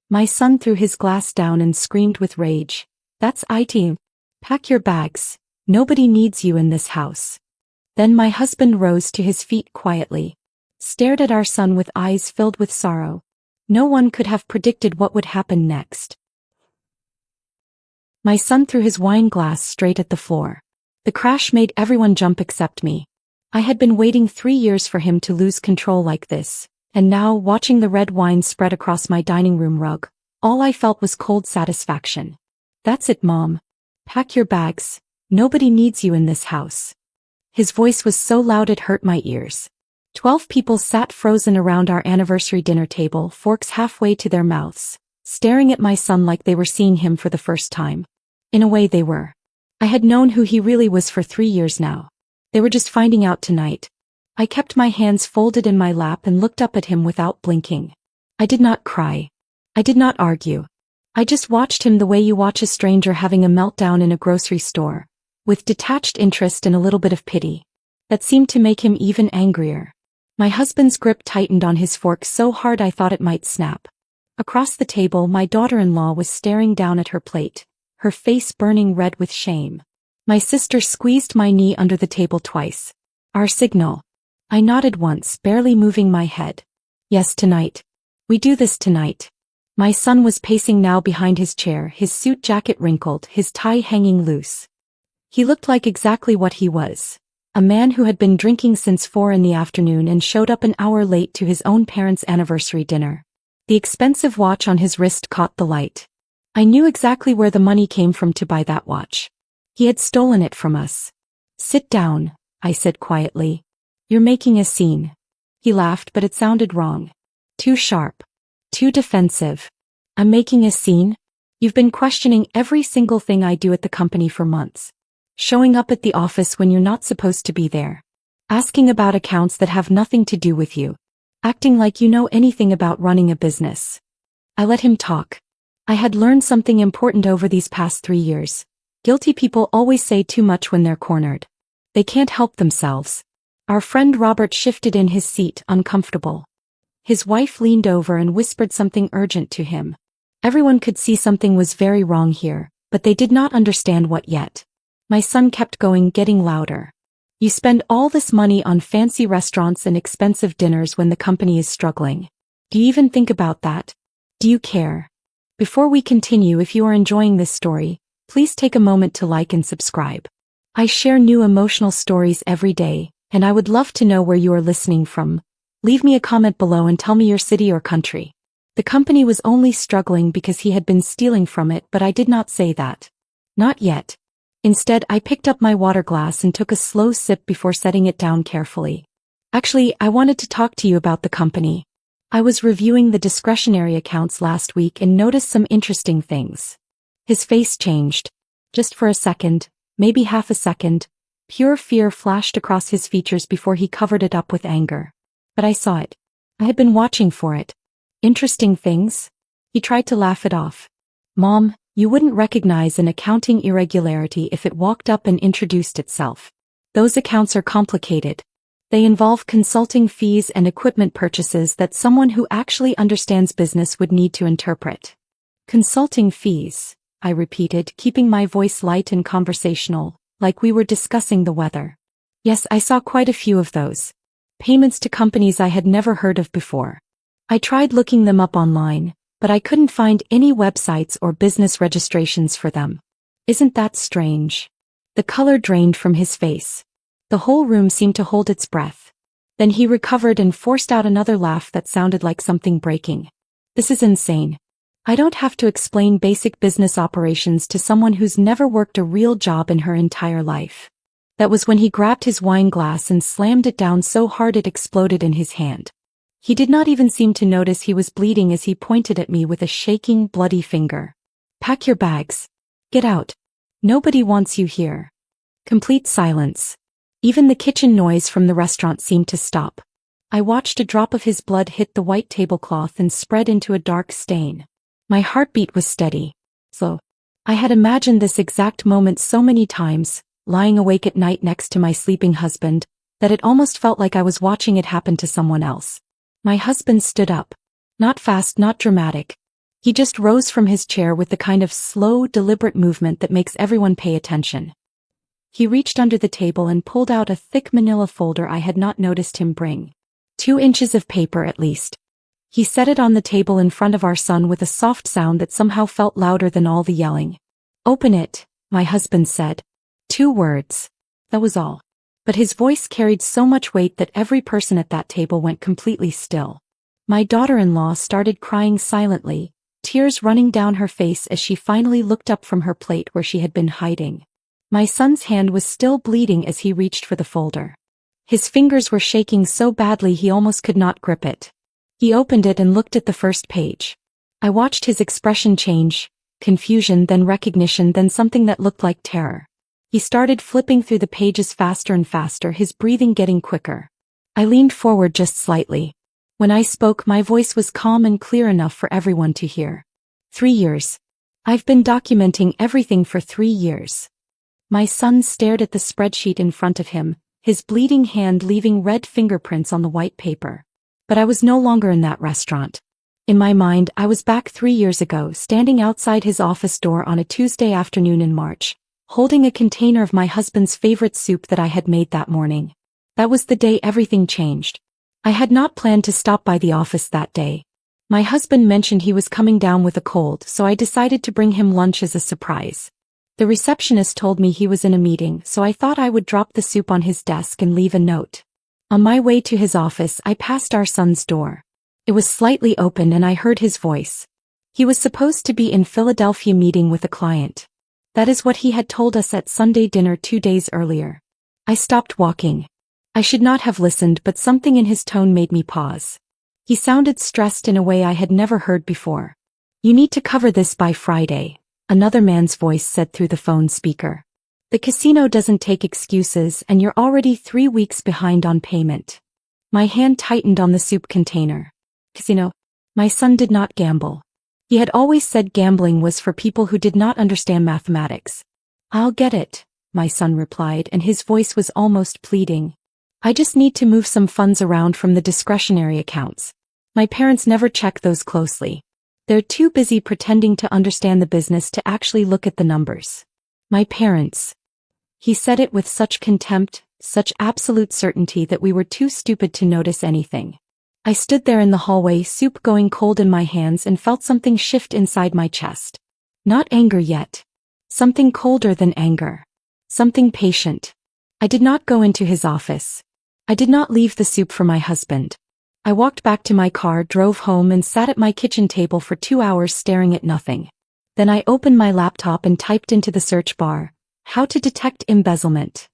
My son threw his glass down and screamed with rage. That's it. Pack your bags. Nobody needs you in this house. Then my husband rose to his feet quietly, stared at our son with eyes filled with sorrow. No one could have predicted what would happen next. My son threw his wine glass straight at the floor. The crash made everyone jump except me. I had been waiting 3 years for him to lose control like this, and now, watching the red wine spread across my dining room rug, all I felt was cold satisfaction. That's it, Mom. Pack your bags. Nobody needs you in this house. His voice was so loud it hurt my ears. 12 people sat frozen around our anniversary dinner table, forks halfway to their mouths, staring at my son like they were seeing him for the first time. In a way they were. I had known who he really was for 3 years now. They were just finding out tonight. I kept my hands folded in my lap and looked up at him without blinking. I did not cry. I did not argue. I just watched him the way you watch a stranger having a meltdown in a grocery store, with detached interest and a little bit of pity. That seemed to make him even angrier. My husband's grip tightened on his fork so hard I thought it might snap. Across the table, my daughter-in-law was staring down at her plate, her face burning red with shame. My sister squeezed my knee under the table twice. Our signal. I nodded once, barely moving my head. Yes, tonight. We do this tonight. My son was pacing now behind his chair, his suit jacket wrinkled, his tie hanging loose. He looked like exactly what he was. A man who had been drinking since 4 in the afternoon and showed up an hour late to his own parents' anniversary dinner. The expensive watch on his wrist caught the light. I knew exactly where the money came from to buy that watch. He had stolen it from us. Sit down, I said quietly. You're making a scene. He laughed, but it sounded wrong. Too sharp. Too defensive. I'm making a scene? You've been questioning every single thing I do at the company for months. Showing up at the office when you're not supposed to be there. Asking about accounts that have nothing to do with you. Acting like you know anything about running a business. I let him talk. I had learned something important over these past 3 years. Guilty people always say too much when they're cornered. They can't help themselves. Our friend Robert shifted in his seat, uncomfortable. His wife leaned over and whispered something urgent to him. Everyone could see something was very wrong here, but they did not understand what yet. My son kept going, getting louder. You spend all this money on fancy restaurants and expensive dinners when the company is struggling. Do you even think about that? Do you care? Before we continue, if you are enjoying this story, please take a moment to like and subscribe. I share new emotional stories every day, and I would love to know where you are listening from. Leave me a comment below and tell me your city or country. The company was only struggling because he had been stealing from it, but I did not say that. Not yet. Instead, I picked up my water glass and took a slow sip before setting it down carefully. Actually, I wanted to talk to you about the company. I was reviewing the discretionary accounts last week and noticed some interesting things. His face changed. Just for a second, maybe half a second, pure fear flashed across his features before he covered it up with anger. But I saw it. I had been watching for it. Interesting things? He tried to laugh it off. Mom, you wouldn't recognize an accounting irregularity if it walked up and introduced itself. Those accounts are complicated. They involve consulting fees and equipment purchases that someone who actually understands business would need to interpret. Consulting fees, I repeated, keeping my voice light and conversational, like we were discussing the weather. Yes, I saw quite a few of those. Payments to companies I had never heard of before. I tried looking them up online, but I couldn't find any websites or business registrations for them. Isn't that strange? The color drained from his face. The whole room seemed to hold its breath. Then he recovered and forced out another laugh that sounded like something breaking. This is insane. I don't have to explain basic business operations to someone who's never worked a real job in her entire life. That was when he grabbed his wine glass and slammed it down so hard it exploded in his hand. He did not even seem to notice he was bleeding as he pointed at me with a shaking, bloody finger. Pack your bags. Get out. Nobody wants you here. Complete silence. Even the kitchen noise from the restaurant seemed to stop. I watched a drop of his blood hit the white tablecloth and spread into a dark stain. My heartbeat was steady. Slow. I had imagined this exact moment so many times, lying awake at night next to my sleeping husband, that it almost felt like I was watching it happen to someone else. My husband stood up. Not fast, not dramatic. He just rose from his chair with the kind of slow, deliberate movement that makes everyone pay attention. He reached under the table and pulled out a thick manila folder I had not noticed him bring. 2 inches of paper at least. He set it on the table in front of our son with a soft sound that somehow felt louder than all the yelling. "Open it," my husband said. 2 words. That was all. But his voice carried so much weight that every person at that table went completely still. My daughter-in-law started crying silently, tears running down her face as she finally looked up from her plate where she had been hiding. My son's hand was still bleeding as he reached for the folder. His fingers were shaking so badly he almost could not grip it. He opened it and looked at the first page. I watched his expression change, confusion, then recognition, then something that looked like terror. He started flipping through the pages faster and faster, his breathing getting quicker. I leaned forward just slightly. When I spoke, my voice was calm and clear enough for everyone to hear. 3 years. I've been documenting everything for 3 years. My son stared at the spreadsheet in front of him, his bleeding hand leaving red fingerprints on the white paper. But I was no longer in that restaurant. In my mind, I was back 3 years ago, standing outside his office door on a Tuesday afternoon in March, holding a container of my husband's favorite soup that I had made that morning. That was the day everything changed. I had not planned to stop by the office that day. My husband mentioned he was coming down with a cold, so I decided to bring him lunch as a surprise. The receptionist told me he was in a meeting, so I thought I would drop the soup on his desk and leave a note. On my way to his office, I passed our son's door. It was slightly open and I heard his voice. He was supposed to be in Philadelphia meeting with a client. That is what he had told us at Sunday dinner 2 days earlier. I stopped walking. I should not have listened, but something in his tone made me pause. He sounded stressed in a way I had never heard before. "You need to cover this by Friday," another man's voice said through the phone speaker. "The casino doesn't take excuses and you're already 3 weeks behind on payment." My hand tightened on the soup container. Casino? My son did not gamble. He had always said gambling was for people who did not understand mathematics. "I'll get it," my son replied, and his voice was almost pleading. "I just need to move some funds around from the discretionary accounts. My parents never check those closely. They're too busy pretending to understand the business to actually look at the numbers." My parents. He said it with such contempt, such absolute certainty that we were too stupid to notice anything. I stood there in the hallway, soup going cold in my hands, and felt something shift inside my chest. Not anger yet. Something colder than anger. Something patient. I did not go into his office. I did not leave the soup for my husband. I walked back to my car, drove home, and sat at my kitchen table for 2 hours staring at nothing. Then I opened my laptop and typed into the search bar, "How to detect embezzlement."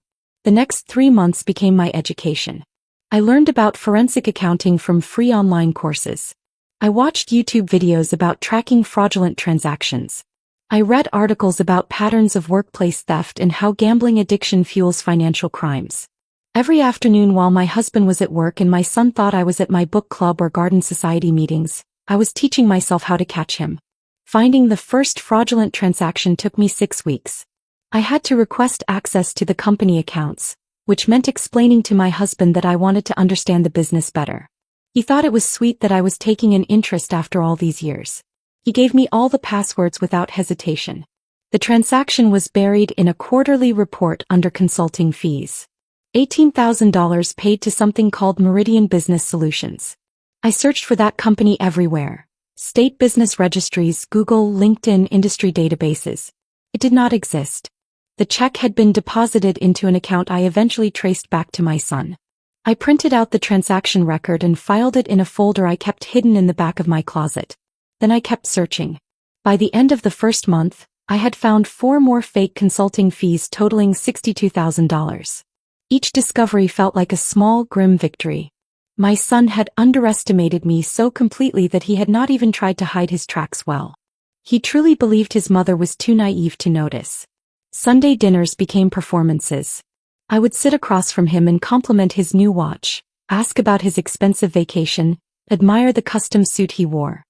The next 3 months became my education. I learned about forensic accounting from free online courses. I watched YouTube videos about tracking fraudulent transactions. I read articles about patterns of workplace theft and how gambling addiction fuels financial crimes. Every afternoon while my husband was at work and my son thought I was at my book club or garden society meetings, I was teaching myself how to catch him. Finding the first fraudulent transaction took me 6 weeks. I had to request access to the company accounts, which meant explaining to my husband that I wanted to understand the business better. He thought it was sweet that I was taking an interest after all these years. He gave me all the passwords without hesitation. The transaction was buried in a quarterly report under consulting fees. $18,000 paid to something called Meridian Business Solutions. I searched for that company everywhere. State business registries, Google, LinkedIn, industry databases. It did not exist. The check had been deposited into an account I eventually traced back to my son. I printed out the transaction record and filed it in a folder I kept hidden in the back of my closet. Then I kept searching. By the end of the first month, I had found 4 more fake consulting fees totaling $62,000. Each discovery felt like a small, grim victory. My son had underestimated me so completely that he had not even tried to hide his tracks well. He truly believed his mother was too naive to notice. Sunday dinners became performances. I would sit across from him and compliment his new watch, ask about his expensive vacation, admire the custom suit he wore.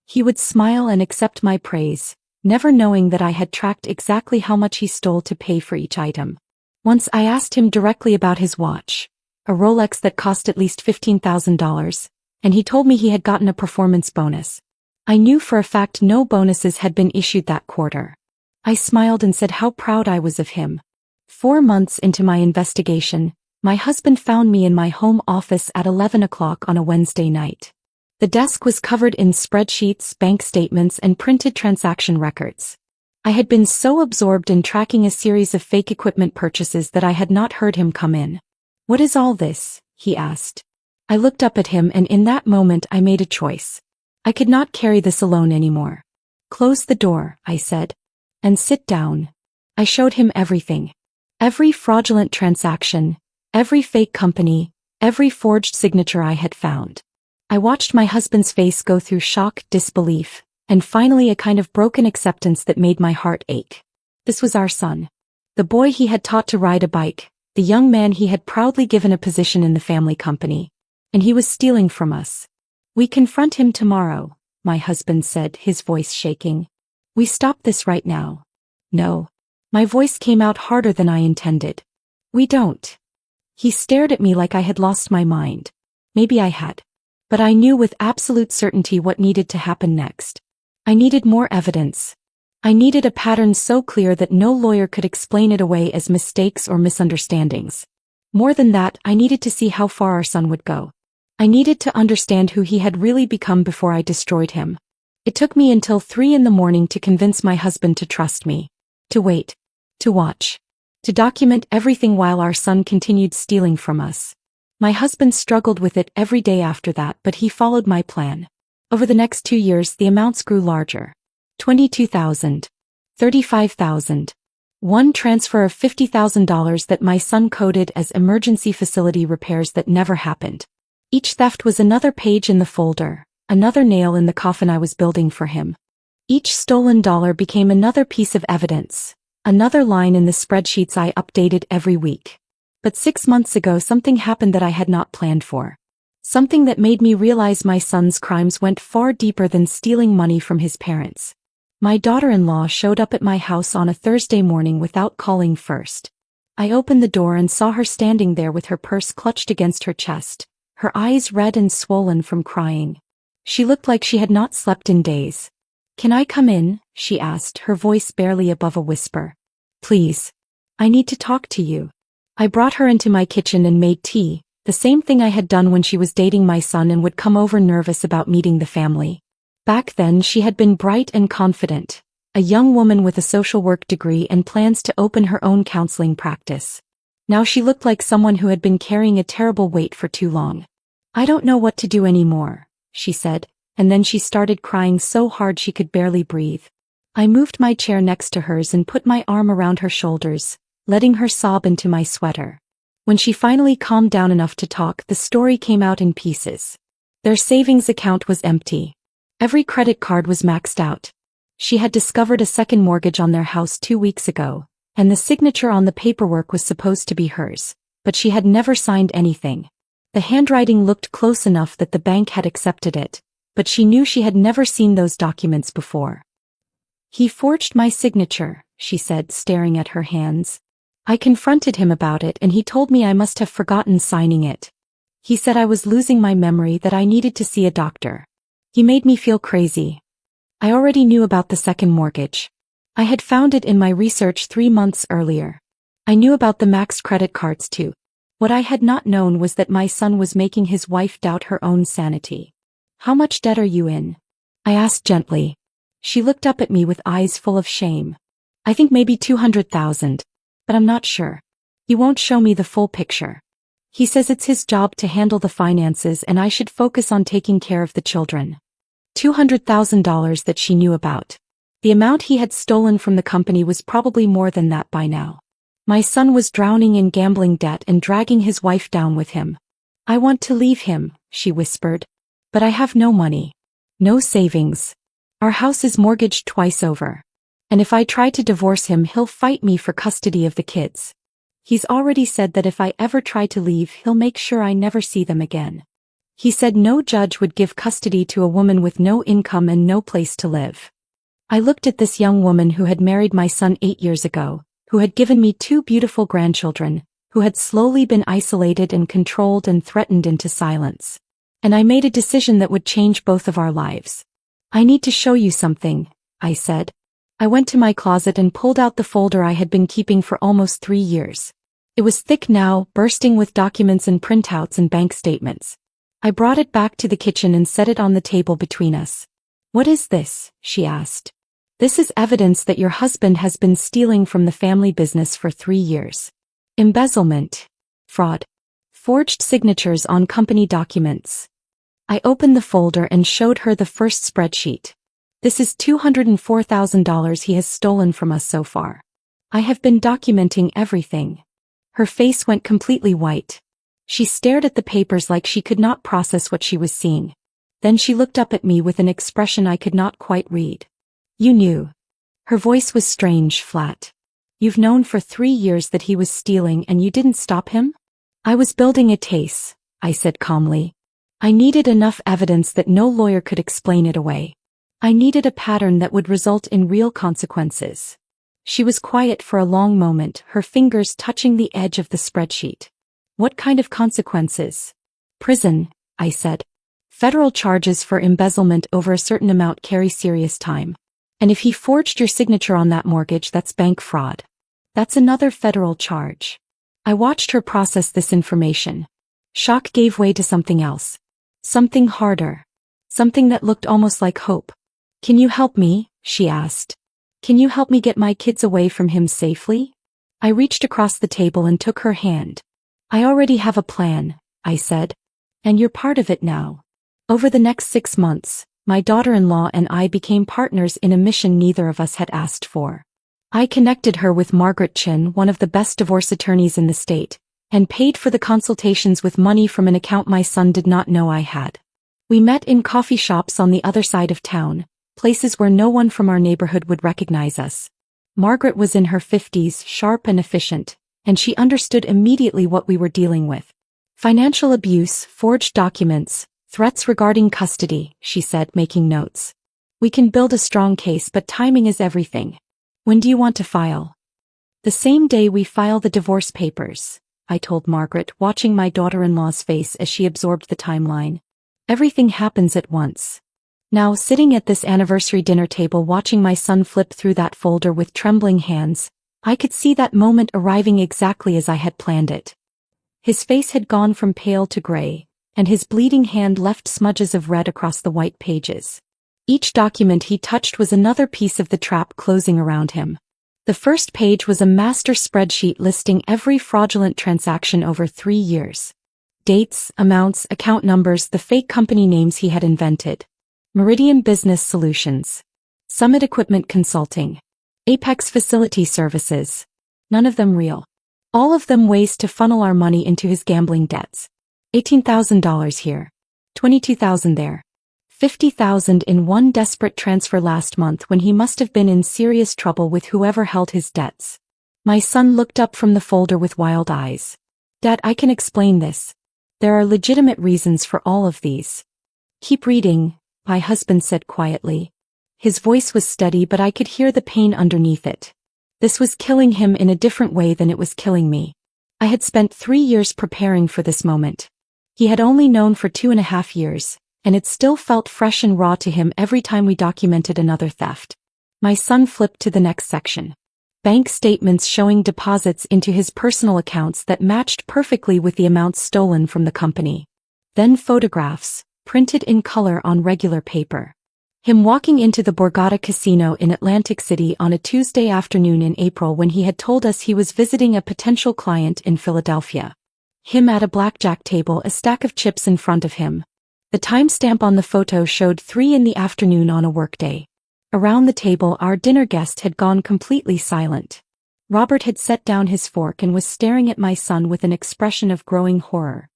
He would smile and accept my praise, never knowing that I had tracked exactly how much he stole to pay for each item. Once I asked him directly about his watch, a Rolex that cost at least $15,000, and he told me he had gotten a performance bonus. I knew for a fact no bonuses had been issued that quarter. I smiled and said how proud I was of him. 4 months into my investigation, my husband found me in my home office at 11 o'clock on a Wednesday night. The desk was covered in spreadsheets, bank statements, and printed transaction records. I had been so absorbed in tracking a series of fake equipment purchases that I had not heard him come in. "What is all this?" he asked. I looked up at him, and in that moment I made a choice. I could not carry this alone anymore. "Close the door," I said. "And sit down." I showed him everything. Every fraudulent transaction, every fake company, every forged signature I had found. I watched my husband's face go through shock, disbelief, and finally a kind of broken acceptance that made my heart ache. This was our son. The boy he had taught to ride a bike, the young man he had proudly given a position in the family company. And he was stealing from us. "We confront him tomorrow," my husband said, his voice shaking. "We stop this right now." "No." My voice came out harder than I intended. "We don't." He stared at me like I had lost my mind. Maybe I had. But I knew with absolute certainty what needed to happen next. I needed more evidence. I needed a pattern so clear that no lawyer could explain it away as mistakes or misunderstandings. More than that, I needed to see how far our son would go. I needed to understand who he had really become before I destroyed him. It took me until 3 in the morning to convince my husband to trust me. To wait. To watch. To document everything while our son continued stealing from us. My husband struggled with it every day after that, but he followed my plan. Over the next 2 years the amounts grew larger. 22,000. 35,000. One transfer of $50,000 that my son coded as emergency facility repairs that never happened. Each theft was another page in the folder, another nail in the coffin I was building for him. Each stolen dollar became another piece of evidence, another line in the spreadsheets I updated every week. But 6 months ago something happened that I had not planned for. Something that made me realize my son's crimes went far deeper than stealing money from his parents. My daughter-in-law showed up at my house on a Thursday morning without calling first. I opened the door and saw her standing there with her purse clutched against her chest, her eyes red and swollen from crying. She looked like she had not slept in days. "Can I come in?" she asked, her voice barely above a whisper. "Please. I need to talk to you." I brought her into my kitchen and made tea, the same thing I had done when she was dating my son and would come over nervous about meeting the family. Back then she had been bright and confident, a young woman with a social work degree and plans to open her own counseling practice. Now she looked like someone who had been carrying a terrible weight for too long. "I don't know what to do anymore," she said, and then she started crying so hard she could barely breathe. I moved my chair next to hers and put my arm around her shoulders, letting her sob into my sweater. When she finally calmed down enough to talk, the story came out in pieces. Their savings account was empty. Every credit card was maxed out. She had discovered a second mortgage on their house 2 weeks ago, and the signature on the paperwork was supposed to be hers, but she had never signed anything. The handwriting looked close enough that the bank had accepted it, but she knew she had never seen those documents before. "He forged my signature," she said, staring at her hands. "I confronted him about it and he told me I must have forgotten signing it. He said I was losing my memory, that I needed to see a doctor. He made me feel crazy. I already knew about the second mortgage. I had found it in my research 3 months earlier. I knew about the maxed credit cards too. What I had not known was that my son was making his wife doubt her own sanity." "How much debt are you in?" I asked gently. She looked up at me with eyes full of shame. "I think maybe 200,000. But I'm not sure. He won't show me the full picture. He says it's his job to handle the finances and I should focus on taking care of the children." $200,000 that she knew about. The amount he had stolen from the company was probably more than that by now. My son was drowning in gambling debt and dragging his wife down with him. "I want to leave him," she whispered. "But I have no money. No savings. Our house is mortgaged twice over. And if I try to divorce him, he'll fight me for custody of the kids. He's already said that if I ever try to leave, he'll make sure I never see them again. He said no judge would give custody to a woman with no income and no place to live." I looked at this young woman who had married my son 8 years ago, who had given me 2 beautiful grandchildren, who had slowly been isolated and controlled and threatened into silence. And I made a decision that would change both of our lives. I need to show you something, I said. I went to my closet and pulled out the folder I had been keeping for almost 3 years. It was thick now, bursting with documents and printouts and bank statements. I brought it back to the kitchen and set it on the table between us. What is this? She asked. This is evidence that your husband has been stealing from the family business for 3 years. Embezzlement. Fraud. Forged signatures on company documents. I opened the folder and showed her the first spreadsheet. This is $204,000 he has stolen from us so far. I have been documenting everything. Her face went completely white. She stared at the papers like she could not process what she was seeing. Then she looked up at me with an expression I could not quite read. You knew. Her voice was strange, flat. You've known for 3 years that he was stealing and you didn't stop him? I was building a case, I said calmly. I needed enough evidence that no lawyer could explain it away. I needed a pattern that would result in real consequences. She was quiet for a long moment, her fingers touching the edge of the spreadsheet. What kind of consequences? Prison, I said. Federal charges for embezzlement over a certain amount carry serious time. And if he forged your signature on that mortgage, that's bank fraud. That's another federal charge. I watched her process this information. Shock gave way to something else. Something harder. Something that looked almost like hope. Can you help me? She asked. Can you help me get my kids away from him safely? I reached across the table and took her hand. I already have a plan, I said. And you're part of it now. Over the next 6 months, my daughter-in-law and I became partners in a mission neither of us had asked for. I connected her with Margaret Chin, one of the best divorce attorneys in the state, and paid for the consultations with money from an account my son did not know I had. We met in coffee shops on the other side of town, places where no one from our neighborhood would recognize us. Margaret was in her 50s, sharp and efficient, and she understood immediately what we were dealing with. Financial abuse, forged documents, threats regarding custody, she said, making notes. We can build a strong case, but timing is everything. When do you want to file? The same day we file the divorce papers, I told Margaret, watching my daughter-in-law's face as she absorbed the timeline. Everything happens at once. Now, sitting at this anniversary dinner table watching my son flip through that folder with trembling hands, I could see that moment arriving exactly as I had planned it. His face had gone from pale to gray, and his bleeding hand left smudges of red across the white pages. Each document he touched was another piece of the trap closing around him. The first page was a master spreadsheet listing every fraudulent transaction over 3 years. Dates, amounts, account numbers, the fake company names he had invented. Meridian Business Solutions. Summit Equipment Consulting. Apex Facility Services. None of them real. All of them ways to funnel our money into his gambling debts. $18,000 here. $22,000 there. $50,000 in one desperate transfer last month when he must have been in serious trouble with whoever held his debts. My son looked up from the folder with wild eyes. Dad, I can explain this. There are legitimate reasons for all of these. Keep reading, my husband said quietly. His voice was steady, but I could hear the pain underneath it. This was killing him in a different way than it was killing me. I had spent 3 years preparing for this moment. He had only known for 2.5 years, and it still felt fresh and raw to him every time we documented another theft. My son flipped to the next section. Bank statements showing deposits into his personal accounts that matched perfectly with the amounts stolen from the company. Then photographs, printed in color on regular paper. Him walking into the Borgata Casino in Atlantic City on a Tuesday afternoon in April when he had told us he was visiting a potential client in Philadelphia. Him at a blackjack table, a stack of chips in front of him. The timestamp on the photo showed 3 in the afternoon on a workday. Around the table our dinner guest had gone completely silent. Robert had set down his fork and was staring at my son with an expression of growing horror.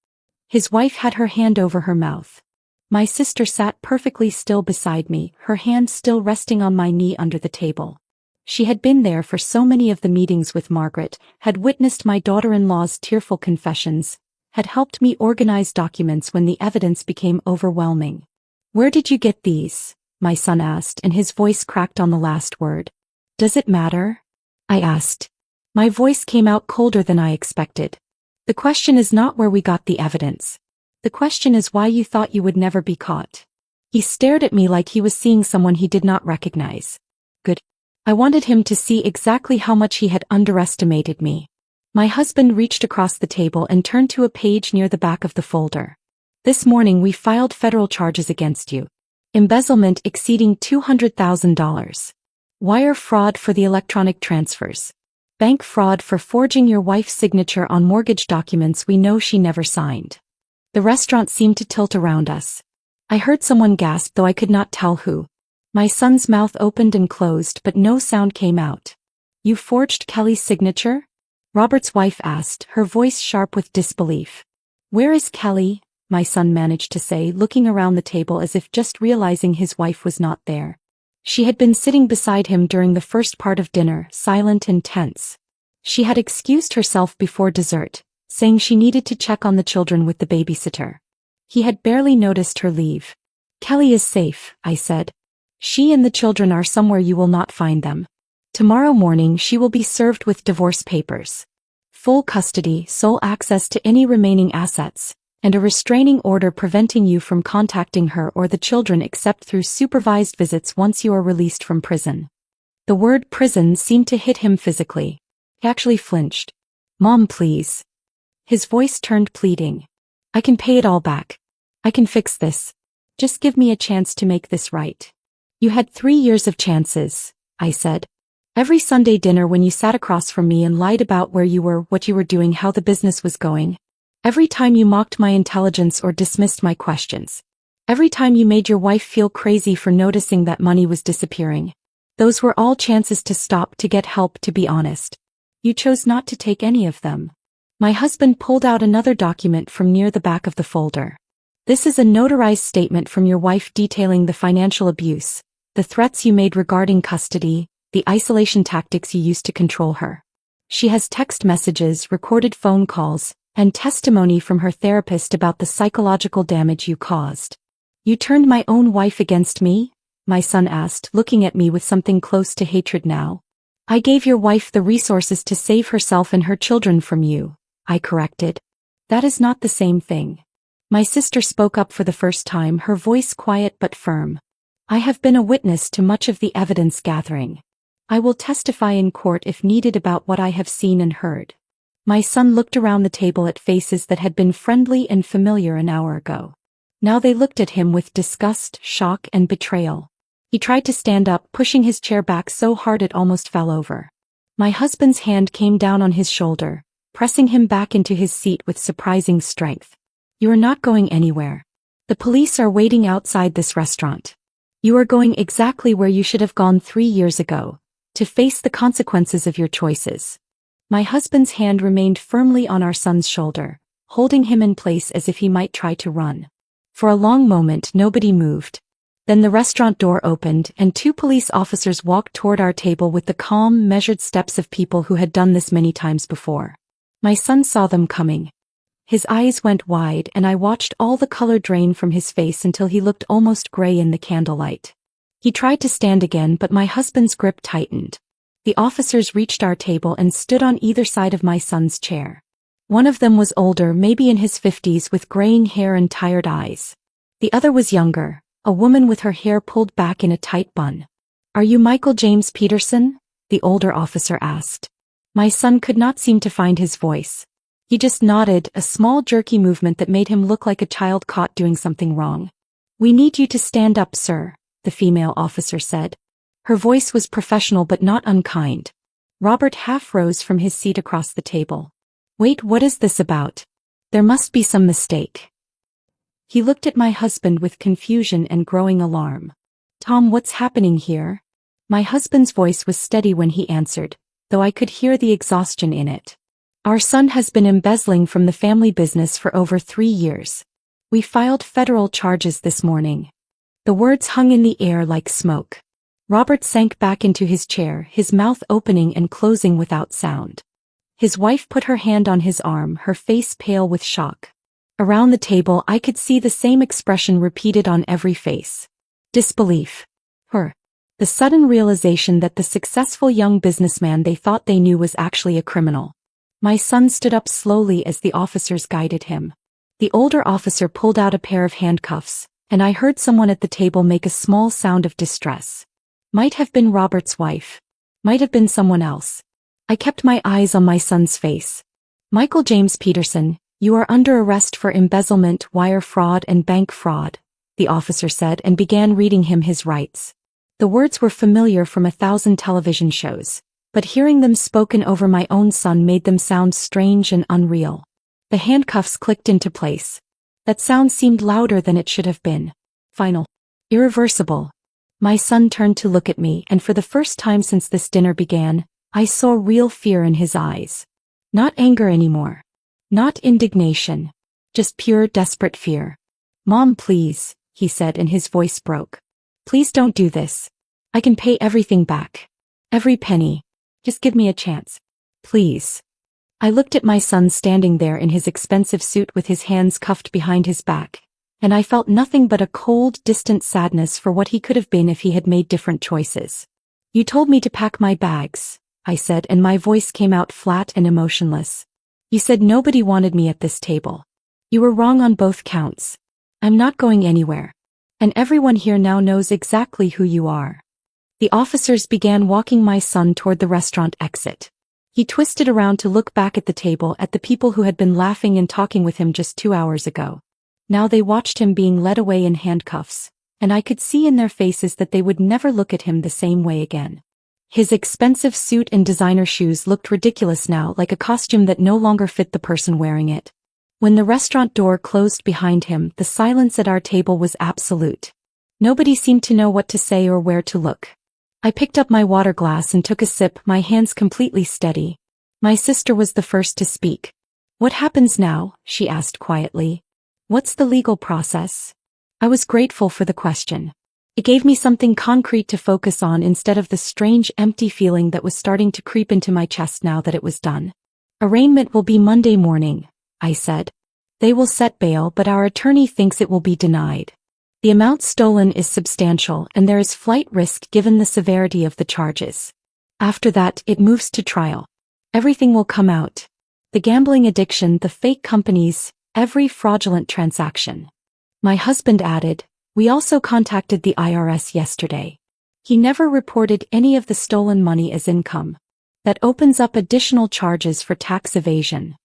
His wife had her hand over her mouth. My sister sat perfectly still beside me, her hand still resting on my knee under the table. She had been there for so many of the meetings with Margaret, had witnessed my daughter-in-law's tearful confessions, had helped me organize documents when the evidence became overwhelming. Where did you get these? My son asked, and his voice cracked on the last word. Does it matter? I asked. My voice came out colder than I expected. The question is not where we got the evidence. The question is why you thought you would never be caught. He stared at me like he was seeing someone he did not recognize. Good. I wanted him to see exactly how much he had underestimated me. My husband reached across the table and turned to a page near the back of the folder. This morning we filed federal charges against you. Embezzlement exceeding $200,000. Wire fraud for the electronic transfers. Bank fraud for forging your wife's signature on mortgage documents we know she never signed. The restaurant seemed to tilt around us. I heard someone gasp, though I could not tell who. My son's mouth opened and closed, but no sound came out. You forged Kelly's signature? Robert's wife asked, her voice sharp with disbelief. Where is Kelly? My son managed to say, looking around the table as if just realizing his wife was not there. She had been sitting beside him during the first part of dinner, silent and tense. She had excused herself before dessert, saying she needed to check on the children with the babysitter. He had barely noticed her leave. Kelly is safe, I said. She and the children are somewhere you will not find them. Tomorrow morning she will be served with divorce papers. Full custody, sole access to any remaining assets, and a restraining order preventing you from contacting her or the children except through supervised visits once you are released from prison. The word prison seemed to hit him physically. He actually flinched. Mom, please. His voice turned pleading. I can pay it all back. I can fix this. Just give me a chance to make this right. You had 3 years of chances, I said. Every Sunday dinner when you sat across from me and lied about where you were, what you were doing, how the business was going. Every time you mocked my intelligence or dismissed my questions. Every time you made your wife feel crazy for noticing that money was disappearing. Those were all chances to stop, to get help, to be honest. You chose not to take any of them. My husband pulled out another document from near the back of the folder. This is a notarized statement from your wife detailing the financial abuse, the threats you made regarding custody, the isolation tactics you used to control her. She has text messages, recorded phone calls, and testimony from her therapist about the psychological damage you caused. You turned my own wife against me? My son asked, looking at me with something close to hatred now. I gave your wife the resources to save herself and her children from you, I corrected. That is not the same thing. My sister spoke up for the first time, her voice quiet but firm. I have been a witness to much of the evidence gathering. I will testify in court if needed about what I have seen and heard. My son looked around the table at faces that had been friendly and familiar an hour ago. Now they looked at him with disgust, shock, and betrayal. He tried to stand up, pushing his chair back so hard it almost fell over. My husband's hand came down on his shoulder, pressing him back into his seat with surprising strength. You are not going anywhere. The police are waiting outside this restaurant. You are going exactly where you should have gone 3 years ago, to face the consequences of your choices. My husband's hand remained firmly on our son's shoulder, holding him in place as if he might try to run. For a long moment nobody moved. Then the restaurant door opened and 2 police officers walked toward our table with the calm, measured steps of people who had done this many times before. My son saw them coming. His eyes went wide and I watched all the color drain from his face until he looked almost gray in the candlelight. He tried to stand again, but my husband's grip tightened. The officers reached our table and stood on either side of my son's chair. One of them was older, maybe in his 50s, with graying hair and tired eyes. The other was younger, a woman with her hair pulled back in a tight bun. Are you Michael James Peterson? The older officer asked. My son could not seem to find his voice. He just nodded, a small jerky movement that made him look like a child caught doing something wrong. We need you to stand up, sir, the female officer said. Her voice was professional but not unkind. Robert half rose from his seat across the table. Wait, what is this about? There must be some mistake. He looked at my husband with confusion and growing alarm. Tom, what's happening here? My husband's voice was steady when he answered, though I could hear the exhaustion in it. Our son has been embezzling from the family business for over 3 years. We filed federal charges this morning. The words hung in the air like smoke. Robert sank back into his chair, his mouth opening and closing without sound. His wife put her hand on his arm, her face pale with shock. Around the table I could see the same expression repeated on every face. Disbelief. The sudden realization that the successful young businessman they thought they knew was actually a criminal. My son stood up slowly as the officers guided him. The older officer pulled out a pair of handcuffs, and I heard someone at the table make a small sound of distress. Might have been Robert's wife. Might have been someone else. I kept my eyes on my son's face. Michael James Peterson, you are under arrest for embezzlement, wire fraud, and bank fraud, the officer said and began reading him his rights. The words were familiar from 1,000 television shows, but hearing them spoken over my own son made them sound strange and unreal. The handcuffs clicked into place. That sound seemed louder than it should have been. Final. Irreversible. My son turned to look at me, and for the first time since this dinner began, I saw real fear in his eyes. Not anger anymore. Not indignation. Just pure, desperate fear. Mom, please, he said and his voice broke. Please don't do this. I can pay everything back. Every penny. Just give me a chance. Please. I looked at my son standing there in his expensive suit with his hands cuffed behind his back, and I felt nothing but a cold, distant sadness for what he could have been if he had made different choices. You told me to pack my bags, I said, and my voice came out flat and emotionless. You said nobody wanted me at this table. You were wrong on both counts. I'm not going anywhere. And everyone here now knows exactly who you are. The officers began walking my son toward the restaurant exit. He twisted around to look back at the table at the people who had been laughing and talking with him just 2 hours ago. Now they watched him being led away in handcuffs, and I could see in their faces that they would never look at him the same way again. His expensive suit and designer shoes looked ridiculous now, like a costume that no longer fit the person wearing it. When the restaurant door closed behind him, the silence at our table was absolute. Nobody seemed to know what to say or where to look. I picked up my water glass and took a sip, my hands completely steady. My sister was the first to speak. What happens now? She asked quietly. What's the legal process? I was grateful for the question. It gave me something concrete to focus on instead of the strange, empty feeling that was starting to creep into my chest now that it was done. Arraignment will be Monday morning, I said. They will set bail, but our attorney thinks it will be denied. The amount stolen is substantial and there is flight risk given the severity of the charges. After that, it moves to trial. Everything will come out. The gambling addiction, the fake companies, every fraudulent transaction. My husband added, we also contacted the IRS yesterday. He never reported any of the stolen money as income. That opens up additional charges for tax evasion.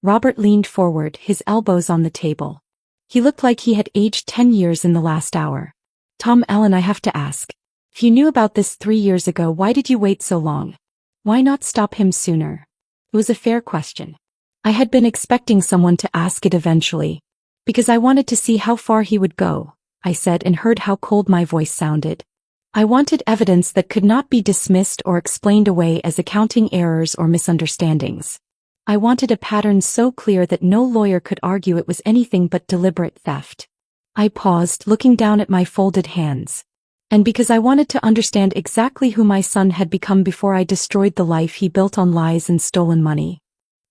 Robert leaned forward, his elbows on the table. He looked like he had aged 10 years in the last hour. Tom, Ellen, I have to ask. If you knew about this 3 years ago, why did you wait so long? Why not stop him sooner? It was a fair question. I had been expecting someone to ask it eventually. Because I wanted to see how far he would go, I said, and heard how cold my voice sounded. I wanted evidence that could not be dismissed or explained away as accounting errors or misunderstandings. I wanted a pattern so clear that no lawyer could argue it was anything but deliberate theft. I paused, looking down at my folded hands. And because I wanted to understand exactly who my son had become before I destroyed the life he built on lies and stolen money.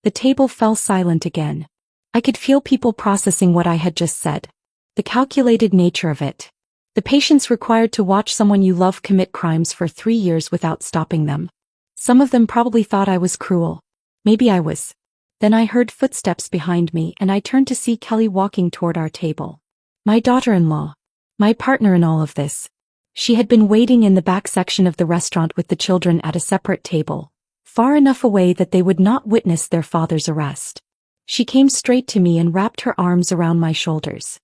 The table fell silent again. I could feel people processing what I had just said. The calculated nature of it. The patience required to watch someone you love commit crimes for 3 years without stopping them. Some of them probably thought I was cruel. Maybe I was. Then I heard footsteps behind me and I turned to see Kelly walking toward our table. My daughter-in-law. My partner in all of this. She had been waiting in the back section of the restaurant with the children at a separate table, far enough away that they would not witness their father's arrest. She came straight to me and wrapped her arms around my shoulders.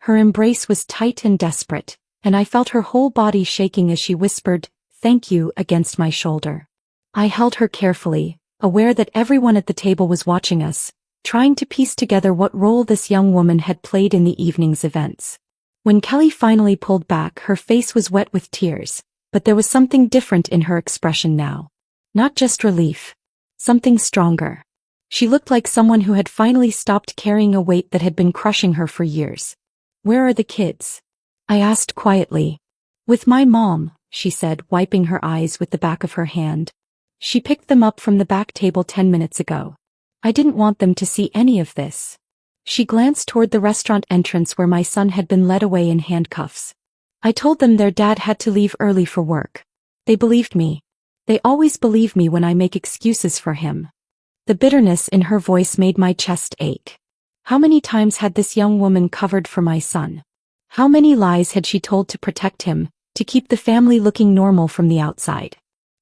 Her embrace was tight and desperate, and I felt her whole body shaking as she whispered, "Thank you," against my shoulder. I held her carefully, aware that everyone at the table was watching us, trying to piece together what role this young woman had played in the evening's events. When Kelly finally pulled back, her face was wet with tears, but there was something different in her expression now. Not just relief. Something stronger. She looked like someone who had finally stopped carrying a weight that had been crushing her for years. "Where are the kids?" I asked quietly. "With my mom," she said, wiping her eyes with the back of her hand. "She picked them up from the back table 10 minutes ago. I didn't want them to see any of this." She glanced toward the restaurant entrance where my son had been led away in handcuffs. "I told them their dad had to leave early for work. They believed me. They always believe me when I make excuses for him." The bitterness in her voice made my chest ache. How many times had this young woman covered for my son? How many lies had she told to protect him, to keep the family looking normal from the outside?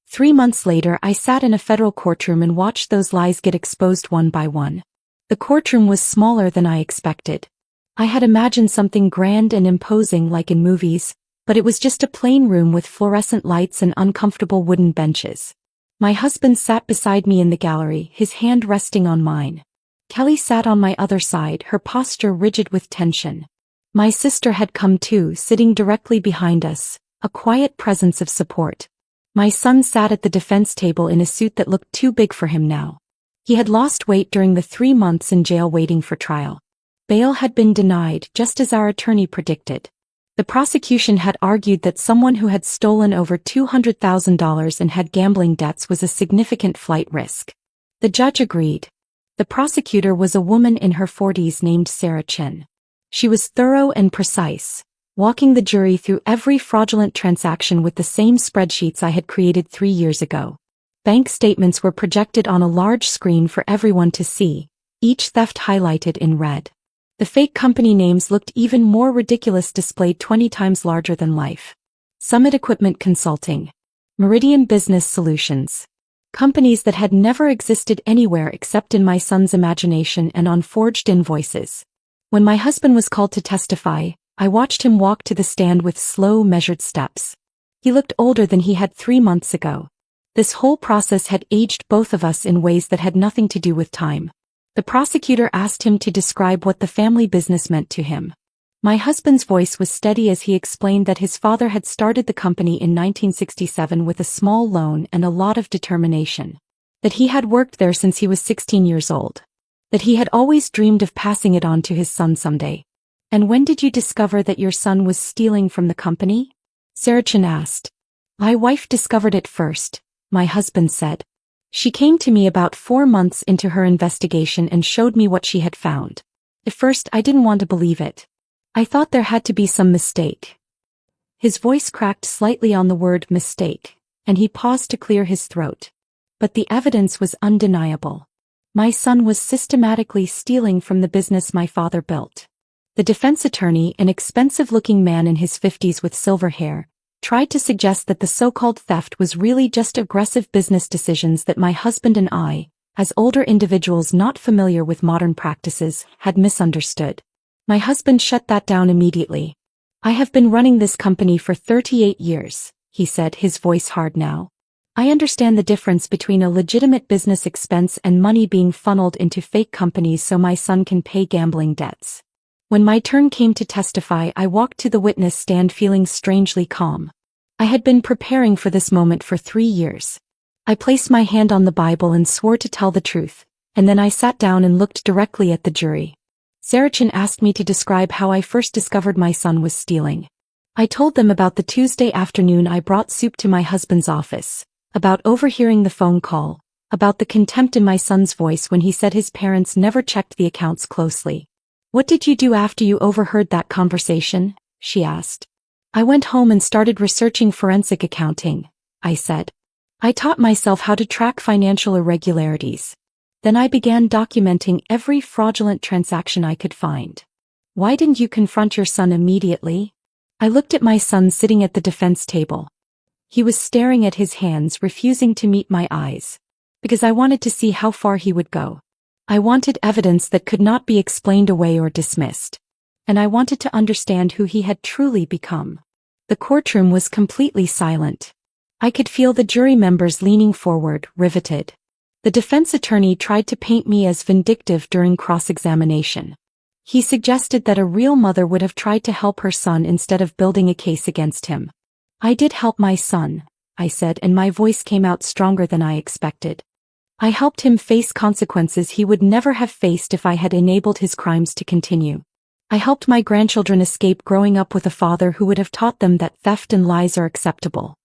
3 months later, I sat in a federal courtroom and watched those lies get exposed one by one. The courtroom was smaller than I expected. I had imagined something grand and imposing like in movies, but it was just a plain room with fluorescent lights and uncomfortable wooden benches. My husband sat beside me in the gallery, his hand resting on mine. Kelly sat on my other side, her posture rigid with tension. My sister had come too, sitting directly behind us, a quiet presence of support. My son sat at the defense table in a suit that looked too big for him now. He had lost weight during the 3 months in jail waiting for trial. Bail had been denied, just as our attorney predicted. The prosecution had argued that someone who had stolen over $200,000 and had gambling debts was a significant flight risk. The judge agreed. The prosecutor was a woman in her 40s named Sarah Chin. She was thorough and precise, walking the jury through every fraudulent transaction with the same spreadsheets I had created 3 years ago. Bank statements were projected on a large screen for everyone to see, each theft highlighted in red. The fake company names looked even more ridiculous, displayed 20 times larger than life. Summit Equipment Consulting. Meridian Business Solutions. Companies that had never existed anywhere except in my son's imagination and on forged invoices. When my husband was called to testify, I watched him walk to the stand with slow, measured steps. He looked older than he had 3 months ago. This whole process had aged both of us in ways that had nothing to do with time. The prosecutor asked him to describe what the family business meant to him. My husband's voice was steady as he explained that his father had started the company in 1967 with a small loan and a lot of determination. That he had worked there since he was 16 years old. That he had always dreamed of passing it on to his son someday. "And when did you discover that your son was stealing from the company?" Sarah Chin asked. "My wife discovered it first," my husband said. "She came to me about 4 months into her investigation and showed me what she had found. At first I didn't want to believe it. I thought there had to be some mistake." His voice cracked slightly on the word mistake, and he paused to clear his throat. But the evidence was undeniable. My son was systematically stealing from the business my father built. The defense attorney, an expensive-looking man in his 50s with silver hair, tried to suggest that the so-called theft was really just aggressive business decisions that my husband and I, as older individuals not familiar with modern practices, had misunderstood. My husband shut that down immediately. "I have been running this company for 38 years, he said, his voice hard now. "I understand the difference between a legitimate business expense and money being funneled into fake companies so my son can pay gambling debts." When my turn came to testify, I walked to the witness stand feeling strangely calm. I had been preparing for this moment for 3 years. I placed my hand on the Bible and swore to tell the truth, and then I sat down and looked directly at the jury. Sarah Chin asked me to describe how I first discovered my son was stealing. I told them about the Tuesday afternoon I brought soup to my husband's office, about overhearing the phone call, about the contempt in my son's voice when he said his parents never checked the accounts closely. "What did you do after you overheard that conversation?" she asked. "I went home and started researching forensic accounting," I said. "I taught myself how to track financial irregularities. Then I began documenting every fraudulent transaction I could find." "Why didn't you confront your son immediately?" I looked at my son sitting at the defense table. He was staring at his hands, refusing to meet my eyes. Because I wanted to see how far he would go. I wanted evidence that could not be explained away or dismissed. And I wanted to understand who he had truly become. The courtroom was completely silent. I could feel the jury members leaning forward, riveted. The defense attorney tried to paint me as vindictive during cross-examination. He suggested that a real mother would have tried to help her son instead of building a case against him. "I did help my son," I said, and my voice came out stronger than I expected. "I helped him face consequences he would never have faced if I had enabled his crimes to continue. I helped my grandchildren escape growing up with a father who would have taught them that theft and lies are acceptable.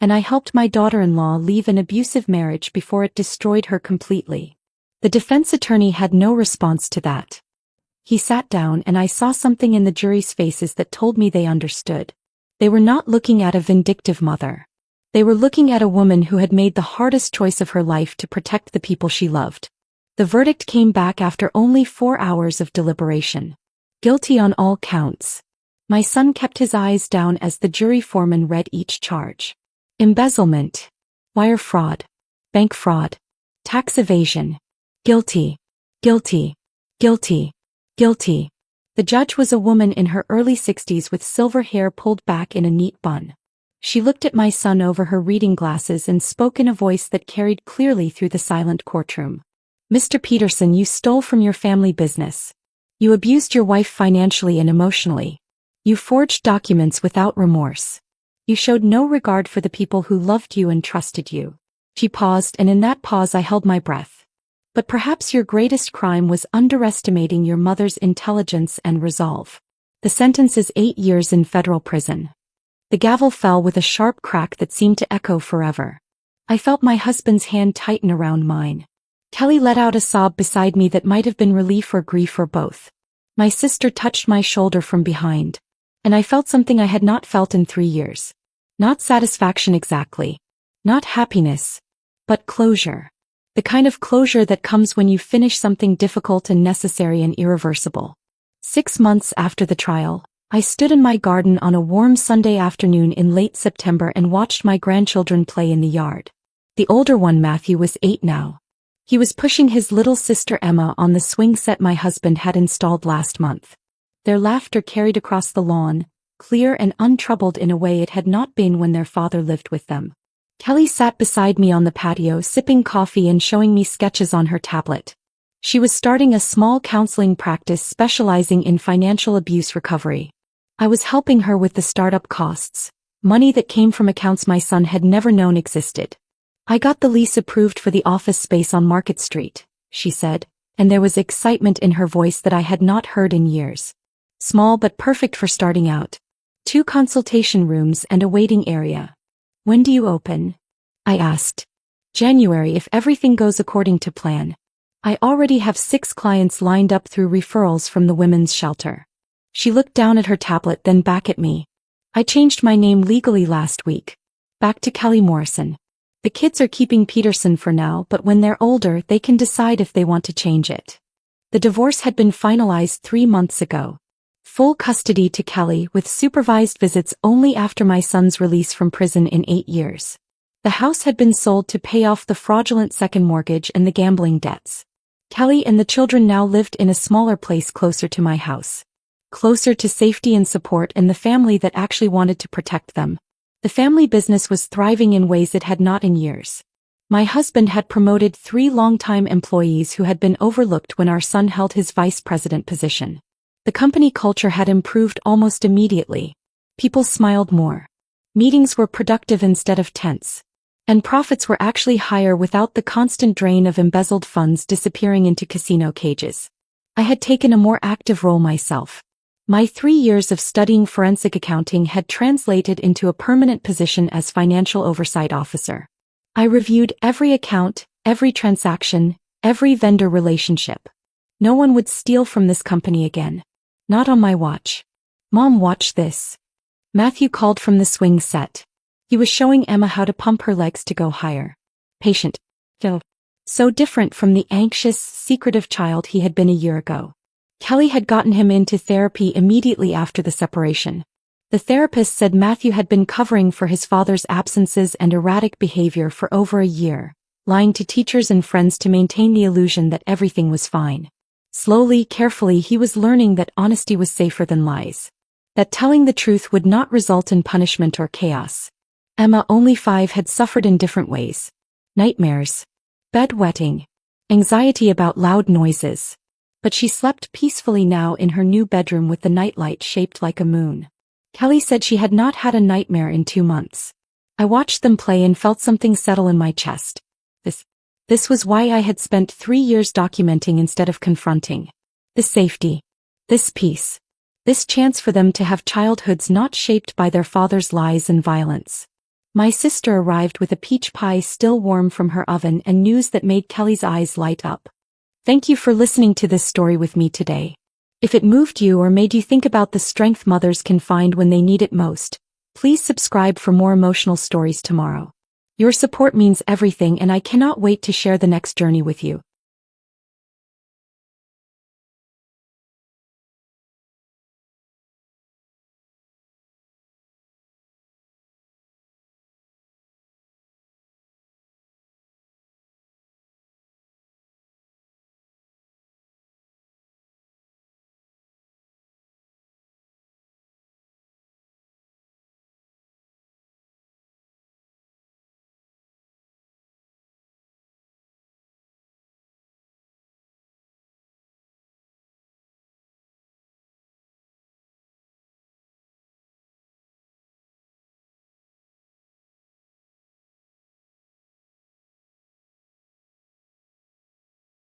And I helped my daughter-in-law leave an abusive marriage before it destroyed her completely." The defense attorney had no response to that. He sat down and I saw something in the jury's faces that told me they understood. They were not looking at a vindictive mother. They were looking at a woman who had made the hardest choice of her life to protect the people she loved. The verdict came back after only 4 hours of deliberation. Guilty on all counts. My son kept his eyes down as the jury foreman read each charge. Embezzlement. Wire fraud. Bank fraud. Tax evasion. Guilty. Guilty. Guilty. Guilty. The judge was a woman in her early 60s with silver hair pulled back in a neat bun. She looked at my son over her reading glasses and spoke in a voice that carried clearly through the silent courtroom. Mr. Peterson, you stole from your family business. You abused your wife financially and emotionally. You forged documents without remorse. You showed no regard for the people who loved you and trusted you. She paused, and in that pause I held my breath. But perhaps your greatest crime was underestimating your mother's intelligence and resolve. The sentence is 8 years in federal prison. The gavel fell with a sharp crack that seemed to echo forever. I felt my husband's hand tighten around mine. Kelly let out a sob beside me that might have been relief or grief or both. My sister touched my shoulder from behind. And I felt something I had not felt in 3 years. Not satisfaction exactly. Not happiness. But closure. The kind of closure that comes when you finish something difficult and necessary and irreversible. 6 months after the trial, I stood in my garden on a warm Sunday afternoon in late September and watched my grandchildren play in the yard. The older one, Matthew, was 8 now. He was pushing his little sister Emma on the swing set my husband had installed last month. Their laughter carried across the lawn, clear and untroubled in a way it had not been when their father lived with them. Kelly sat beside me on the patio sipping coffee and showing me sketches on her tablet. She was starting a small counseling practice specializing in financial abuse recovery. I was helping her with the startup costs, money that came from accounts my son had never known existed. I got the lease approved for the office space on Market Street, she said, and there was excitement in her voice that I had not heard in years. Small but perfect for starting out. 2 consultation rooms and a waiting area. When do you open? I asked. January if everything goes according to plan. I already have 6 clients lined up through referrals from the women's shelter. She looked down at her tablet, then back at me. I changed my name legally last week. Back to Kelly Morrison. The kids are keeping Peterson for now, but when they're older they can decide if they want to change it. The divorce had been finalized 3 months ago. Full custody to Kelly with supervised visits only after my son's release from prison in 8 years. The house had been sold to pay off the fraudulent second mortgage and the gambling debts. Kelly and the children now lived in a smaller place closer to my house. Closer to safety and support and the family that actually wanted to protect them. The family business was thriving in ways it had not in years. My husband had promoted 3 longtime employees who had been overlooked when our son held his vice president position. The company culture had improved almost immediately. People smiled more. Meetings were productive instead of tense. And profits were actually higher without the constant drain of embezzled funds disappearing into casino cages. I had taken a more active role myself. My 3 years of studying forensic accounting had translated into a permanent position as financial oversight officer. I reviewed every account, every transaction, every vendor relationship. No one would steal from this company again. Not on my watch. Mom, watch this. Matthew called from the swing set. He was showing Emma how to pump her legs to go higher. Patient. So different from the anxious, secretive child he had been a year ago. Kelly had gotten him into therapy immediately after the separation. The therapist said Matthew had been covering for his father's absences and erratic behavior for over a year, lying to teachers and friends to maintain the illusion that everything was fine. Slowly, carefully, he was learning that honesty was safer than lies. That telling the truth would not result in punishment or chaos. Emma, only 5, had suffered in different ways. Nightmares. Bedwetting. Anxiety about loud noises. But she slept peacefully now in her new bedroom with the nightlight shaped like a moon. Kelly said she had not had a nightmare in 2 months. I watched them play and felt something settle in my chest. This was why I had spent 3 years documenting instead of confronting. This safety. This peace. This chance for them to have childhoods not shaped by their father's lies and violence. My sister arrived with a peach pie still warm from her oven and news that made Kelly's eyes light up. Thank you for listening to this story with me today. If it moved you or made you think about the strength mothers can find when they need it most, please subscribe for more emotional stories tomorrow. Your support means everything, and I cannot wait to share the next journey with you.